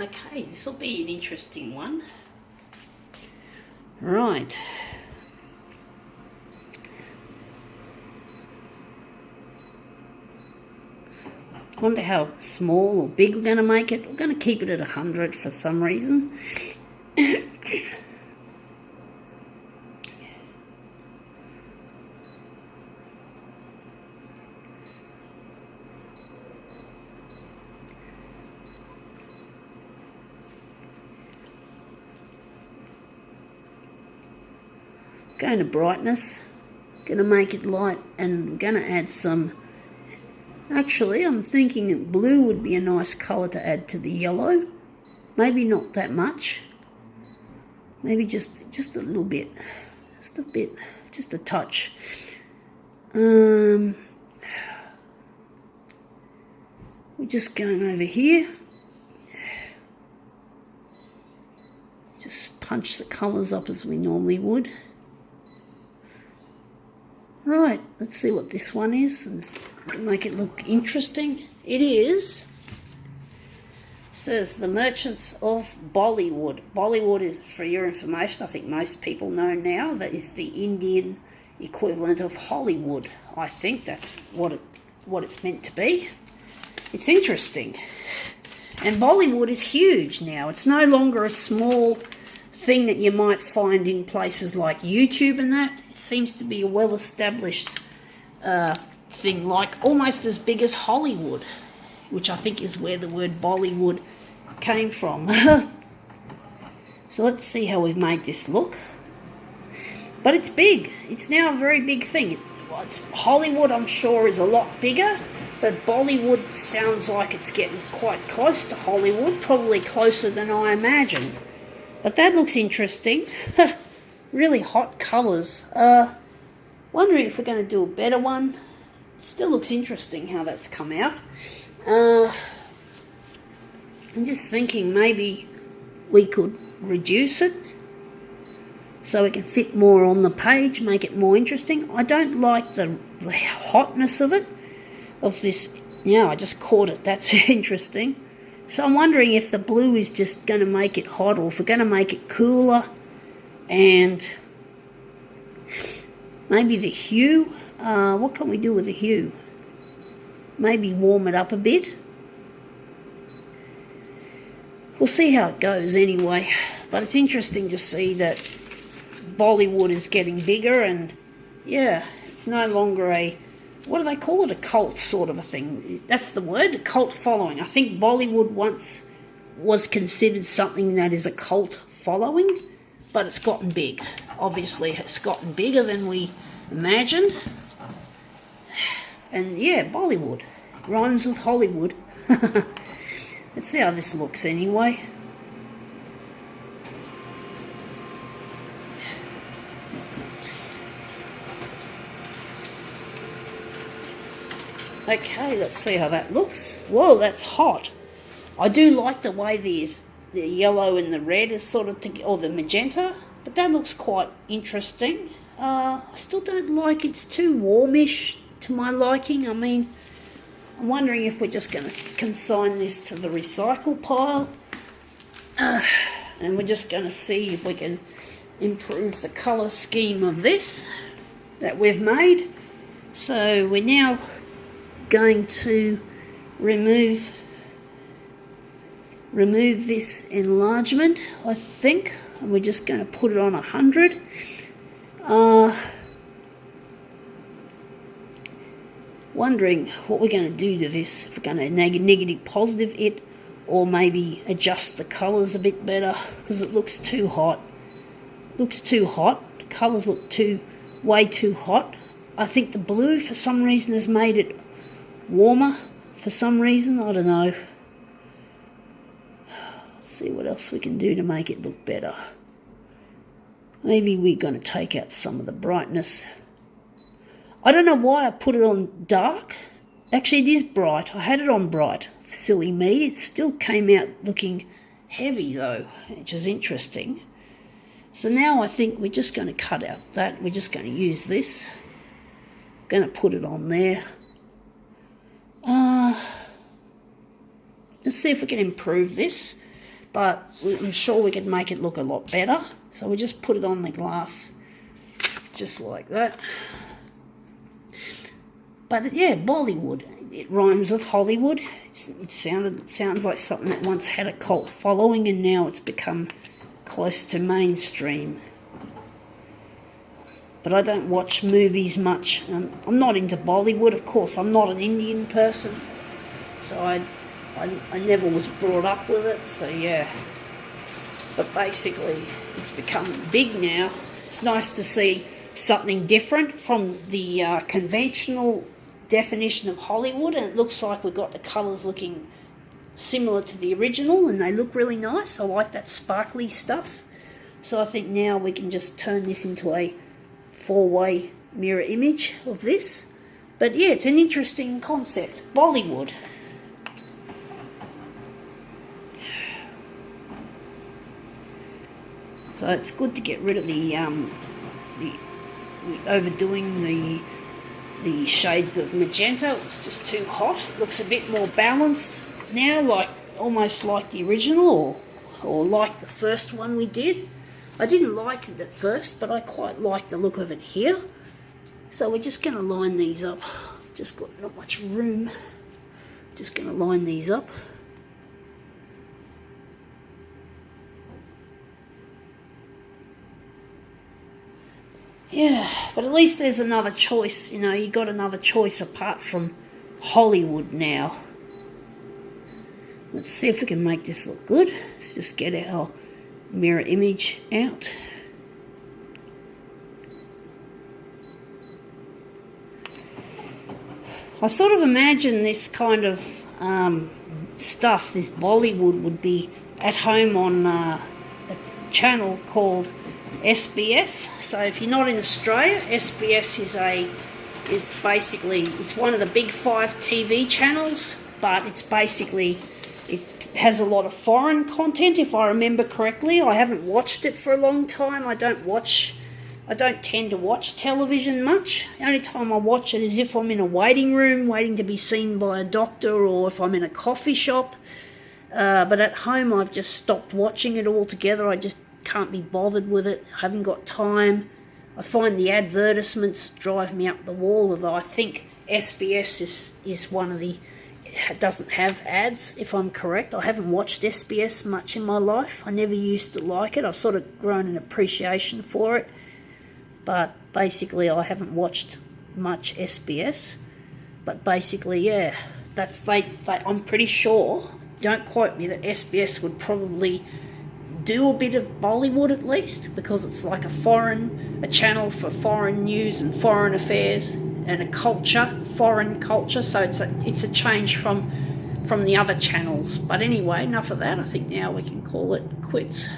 Okay, this will be an interesting one. Right. I wonder how small or big we're going to make it. We're going to keep it at 100 for some reason. Going to brightness, going to make it light, and we're going to add some. Actually, I'm thinking that blue would be a nice colour to add to the yellow. Maybe not that much. Maybe just a little bit, just a touch. We're just going over here. Just punch the colours up as we normally would. Right, let's see what this one is and make it look interesting. It is, says the Merchants of Bollywood. Bollywood is, for your information, I think most people know now, that is the Indian equivalent of Hollywood. I think that's what it's meant to be. It's interesting. And Bollywood is huge now. It's no longer a small thing that you might find in places like YouTube and that. It seems to be a well-established thing, like almost as big as Hollywood, which I think is where the word Bollywood came from. So let's see how we've made this look. But it's big. It's now a very big thing. Hollywood, I'm sure, is a lot bigger, but Bollywood sounds like it's getting quite close to Hollywood, probably closer than I imagined. But that looks interesting. Really hot colours. Wondering if we're going to do a better one. It still looks interesting how that's come out. I'm just thinking maybe we could reduce it so it can fit more on the page, make it more interesting. I don't like the hotness of it, of this. Yeah, I just caught it. That's interesting. So I'm wondering if the blue is just going to make it hot, or if we're going to make it cooler, and maybe the hue. What can we do with the hue? Maybe warm it up a bit. We'll see how it goes anyway. But it's interesting to see that Bollywood is getting bigger, and yeah, it's no longer a, what do they call it, a cult sort of a thing. That's the word, a cult following. I think Bollywood once was considered something that is a cult following, but it's gotten big. Obviously, it's gotten bigger than we imagined. And yeah, Bollywood rhymes with Hollywood. Let's see how this looks anyway. Okay, let's see how that looks. Whoa, that's hot. I do like the way the yellow and the red is sort of, or the magenta, but that looks quite interesting. I still don't like it's too warmish to my liking. I mean, I'm wondering if we're just going to consign this to the recycle pile. And we're just going to see if we can improve the colour scheme of this that we've made. So we're now going to remove this enlargement, I think, and we're just going to put it on 100. Wondering what we're going to do to this, if we're going to negative positive it, or maybe adjust the colours a bit better, because it looks too hot. The colours look way too hot. I think the blue for some reason has made it warmer for some reason. I don't know. Let's see what else we can do to make it look better. Maybe we're going to take out some of the brightness. I don't know why I put it on dark. Actually, it is bright. I had it on bright. Silly me. It still came out looking heavy though, which is interesting. So now I think we're just going to cut out that. We're just going to use this. Going to put it on there. Let's see if we can improve this. but I'm sure we could make it look a lot better. So we just put it on the glass, just like that. But yeah, Bollywood, it rhymes with Hollywood. It sounds like something that once had a cult following, and now it's become close to mainstream. But I don't watch movies much. I'm not into Bollywood, of course. I'm not an Indian person, so I never was brought up with it. So yeah. But basically, it's become big now. It's nice to see something different from the conventional definition of Hollywood, and it looks like we've got the colours looking similar to the original, and they look really nice. I like that sparkly stuff. So I think now we can just turn this into a 4-way mirror image of this. But yeah, it's an interesting concept. Bollywood. So it's good to get rid of the overdoing the shades of magenta. It's just too hot. It looks a bit more balanced now, like almost like the original, or like the first one we did. I didn't like it at first, but I quite like the look of it here. So we're just going to line these up. Just got not much room. Just going to line these up. Yeah, but at least there's another choice, you know, you got another choice apart from Hollywood now. Let's see if we can make this look good. Let's just get our mirror image out. I sort of imagine this kind of stuff, this Bollywood, would be at home on a channel called SBS. So if you're not in Australia, SBS is basically, it's one of the big 5 TV channels, but it has a lot of foreign content, if I remember correctly. I haven't watched it for a long time. I don't tend to watch television much. The only time I watch it is if I'm in a waiting room waiting to be seen by a doctor, or if I'm in a coffee shop. But at home I've just stopped watching it altogether. I just can't be bothered with it. I haven't got time. I find the advertisements drive me up the wall, although I think SBS is one of the... It doesn't have ads, if I'm correct. I haven't watched SBS much in my life. I never used to like it. I've sort of grown an appreciation for it. But basically I haven't watched much SBS. But basically, yeah, I'm pretty sure, don't quote me, that SBS would probably do a bit of Bollywood at least, because it's like a channel for foreign news and foreign affairs and a culture, foreign culture. So it's a change from the other channels. But anyway, enough of that. I think now we can call it quits.